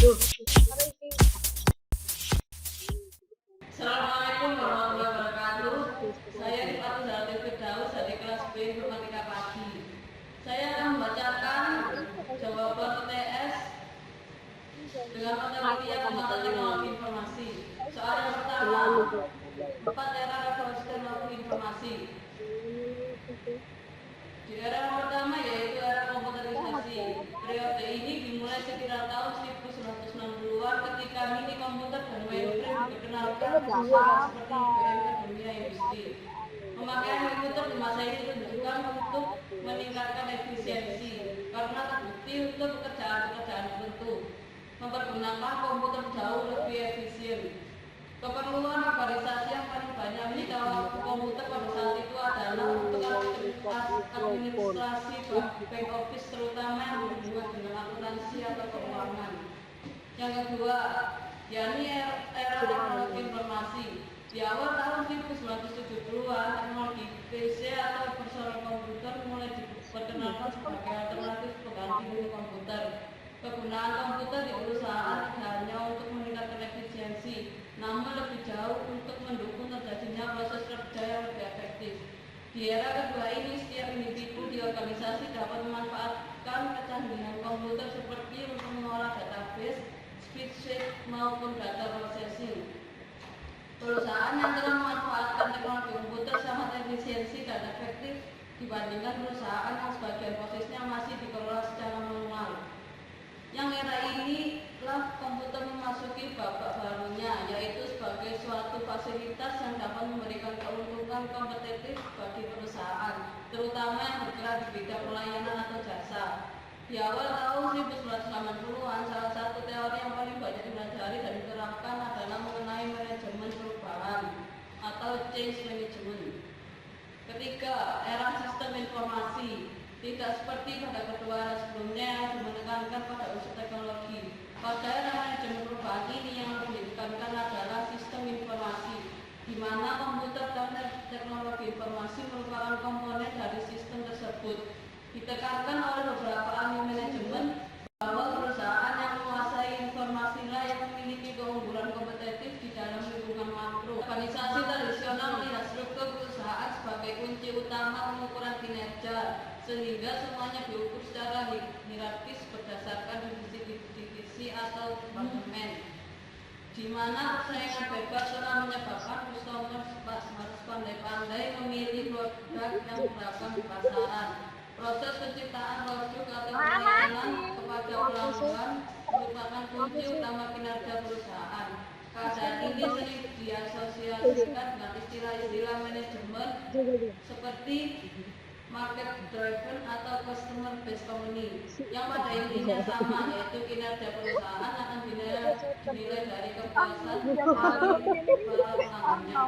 Assalamualaikum warahmatullahi wabarakatuh. Saya Rifat Zalti Firdaus dari kelas B Informatika Pagi. Saya akan membacakan jawaban UTS dengan materi pengembangan teknologi informasi. Soal yang pertama, 4 era revolusi teknologi informasi. Di era yang pertama yaitu era komputerisasi. Periode ini dimulai sekitar tahun 1960-an ketika mini komputer dan mainframe diperkenalkan ke perusahaan seperti IBM ke dunia industri. Pemakaian komputer di masa ini ditujukan untuk meningkatkan efisiensi karena terbukti untuk pekerjaan-pekerjaan tertentu. Mempergunakan komputer jauh lebih efisien. Keperluan organisasi yang paling banyak ini dalam komputer pada saat itu adalah untuk administrasi back office terutama yang berhubungan dengan akuntansi atau keuangan. Yang kedua, yakni era teknologi informasi. Di awal tahun 1970-an, teknologi PC atau personal komputer mulai diperkenalkan sebagai alternatif pengganti mini komputer. Penggunaan komputer di perusahaan tidak hanya untuk meningkatkan efisiensi, namun lebih jauh untuk mendukung terjadinya proses kerja yang lebih efektif. Di era kedua ini, setiap individu di organisasi dapat memanfaatkan kecanggihan komputer seperti untuk mengolah database, spreadsheet, maupun data processing. Perusahaan yang telah memanfaatkan teknologi komputer sangat efisiensi dan efektif dibandingkan perusahaan yang sebagian prosesnya masih dikelola secara manual. Yang era ini telah komputer memasuki babak barunya, yaitu sebagai suatu fasilitas yang dapat memberikan keuntungan kompetitif bagi perusahaan, terutama yang bergerak di bidang pelayanan atau jasa. Di awal tahun 1980-an, salah satu teori yang paling banyak dipelajari dan diterapkan adalah mengenai manajemen perubahan atau change management. Ketiga, era sistem informasi. Tidak seperti pada kedua era sebelumnya yang menekankan pada unsur teknologi. Pada era manajemen perubahan ini yang lebih ditekankan adalah sistem informasi, di mana komputer dan teknologi informasi merupakan komponen dari sistem tersebut. Ditekankan oleh beberapa ahli manajemen bahwa perusahaan yang menguasai informasilah yang memiliki keunggulan kompetitif di dalam lingkungan makro. Organisasi tradisional melihat struktur perusahaan sebagai kunci utama pengukuran kinerja, sehingga semuanya diukur secara hierarkis berdasarkan divisi atau departemen, di mana persaingan bebas telah menyebabkan customer harus pandai-pandai memilih produk yang beragam di pasaran. Proses penciptaan produk atau pelayanan kepada pelanggan merupakan kunci utama kinerja perusahaan. Keadaan ini sering diasosiasikan dengan istilah-istilah manajemen seperti market driven atau customer based company, yang pada intinya sama, yaitu kinerja perusahaan akan dinilai dari kepuasan para pelanggannya.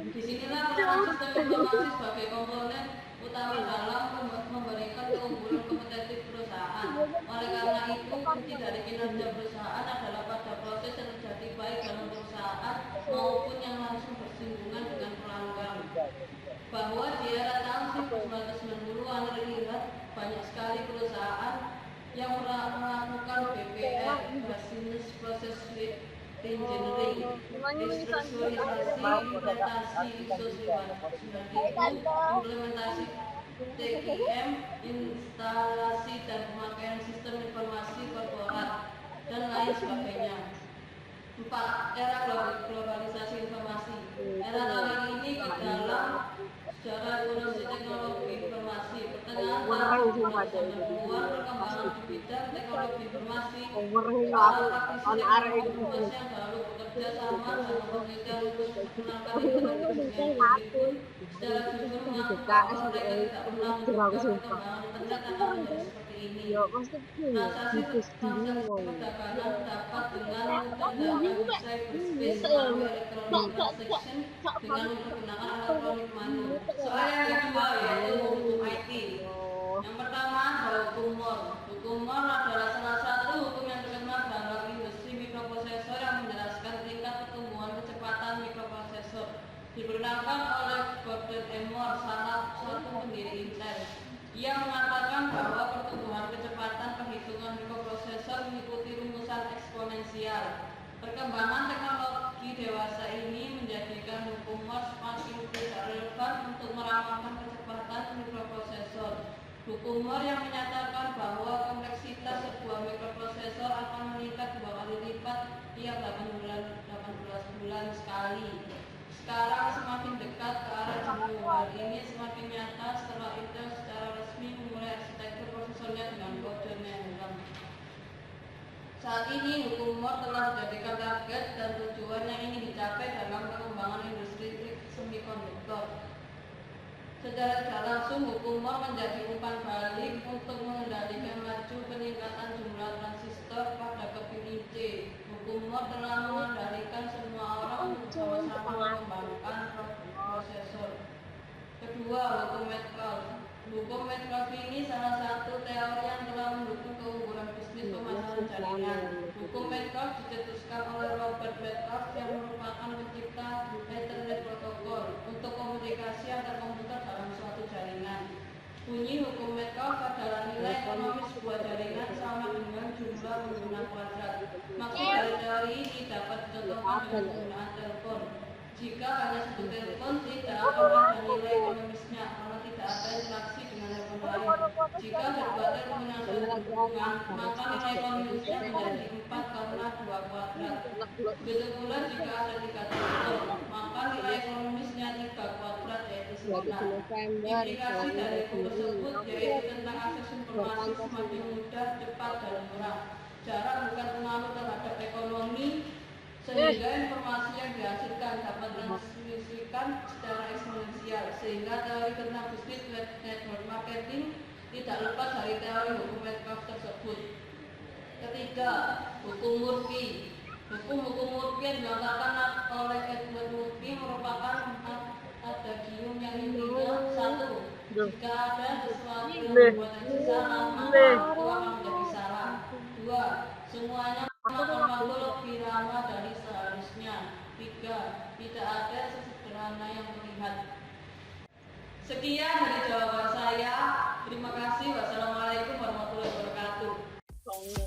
Disinilah peranan sistem informasi sebagai komponen utama dalam memberikan keunggulan kompetitif perusahaan. Oleh karena itu, kunci dari kinerja perusahaan adalah pada proses yang terjadi baik dalam perusahaan maupun yang langsung bersinggungan dengan pelanggan. Bahwa di era tahun 1990-an terlihat banyak sekali perusahaan yang melakukan BPR, Business Process Engineering, restrukturisasi, implementasi ISO 9000, implementasi TIM, instalasi dan pemakaian sistem informasi korporat, dan lain sebagainya. 4. Era globalisasi informasi. Era tahun ini dalam sejarah evolusi teknologi informasi. Pertengahan tahun 1990-an, perkembangan di bidang teknologi informasi, para praktisi teknologi informasi yang selalu bekerja sama dalam penelitian untuk memperkenalkan internet ke dunia industri pun secara jujur mengaku bahwa mereka tidak pernah menduga perkembangan internet akan menjadi seperti ini. Transaksi perdagangan dapat dengan mudah dilakukan cyberspace melalui electronic transaction dengan menggunakan elektronik money. Soal yang kedua yaitu hukum IT. Yang pertama adalah hukum Moore. Hukum Moore adalah salah satu hukum yang terkenal dalam industri mikroprosesor yang menjelaskan tingkat pertumbuhan kecepatan mikroprosesor. Diperkenalkan oleh Gordon M. Moore, salah satu pendiri Intel. Ia mengatakan bahwa pertumbuhan kecepatan perhitungan mikroprosesor mengikuti rumusan eksponensial. Perkembangan teknologi dewasa ini menjadikan hukum Moore semakin tidak relevan untuk meramalkan kecepatan mikroprosesor. Hukum Moore yang menyatakan bahwa kompleksitas sebuah mikroprosesor akan meningkat 2 kali lipat tiap 18 bulan sekali. Sekarang semakin dekat ke arah jenuh. Hal ini semakin nyata setelah Intel secara resmi memulai arsitektur prosesornya dengan kode Neuron. Saat ini hukum Moore telah dijadikan target dan tujuan yang ingin dicapai dalam pengembangan industri semikonduktor. Secara tidak langsung, hukum Moore menjadi umpan balik untuk mengendalikan laju peningkatan jumlah transistor pada keping C. Hukum Moore telah mengendalikan semua orang untuk sama-sama mengembangkan prosesor. Kedua, hukum Metcalfe. Hukum Metcalfe ini salah satu teori yang telah mendukung keunggulan bisnis pemasaran jaringan. Hukum Metcalfe dicetuskan oleh Robert Metcalfe yang merupakan pencipta Ethernet Protocol untuk komunikasi antar komputer dalam suatu jaringan. Bunyi hukum Metcalfe adalah nilai ekonomis sebuah jaringan sama dengan jumlah pengguna kuadrat. Maksud dari teori ini dapat dicontohkan dengan penggunaan telepon. Jika hanya satu telepon, tidak akan ada nilai ekonomisnya karena tidak ada interaksi dengan telepon lain. Jika ada 2 telepon yang saling berhubungan, maka nilai ekonomisnya menjadi 4 karena 2 kuadrat. Begitu pula jika ada 3 telepon, maka nilai ekonomisnya 3 kuadrat yaitu 9. Implikasi dari hukum tersebut yaitu tentang akses informasi semakin mudah, cepat, dan murah. Jarak bukan pengaruh terhadap ekonomi, sehingga informasi yang dihasilkan dapat ditransmisikan secara eksponensial, sehingga teori tentang bisnis network marketing tidak lepas dari teori hukum Metcalfe tersebut. Ketiga, hukum Murphy. Hukum Murphy yang dilakukan oleh Edward Murphy merupakan adagium yang intinya 1. Jika ada sesuatu yang berpotensi salah, maka itu akan menjadi salah. 2. Semuanya akan makhluk lebih lama dari seharusnya. 3. Tidak ada sesederhana yang terlihat. Sekian dari jawaban saya. Terima kasih. Wassalamualaikum warahmatullahi wabarakatuh.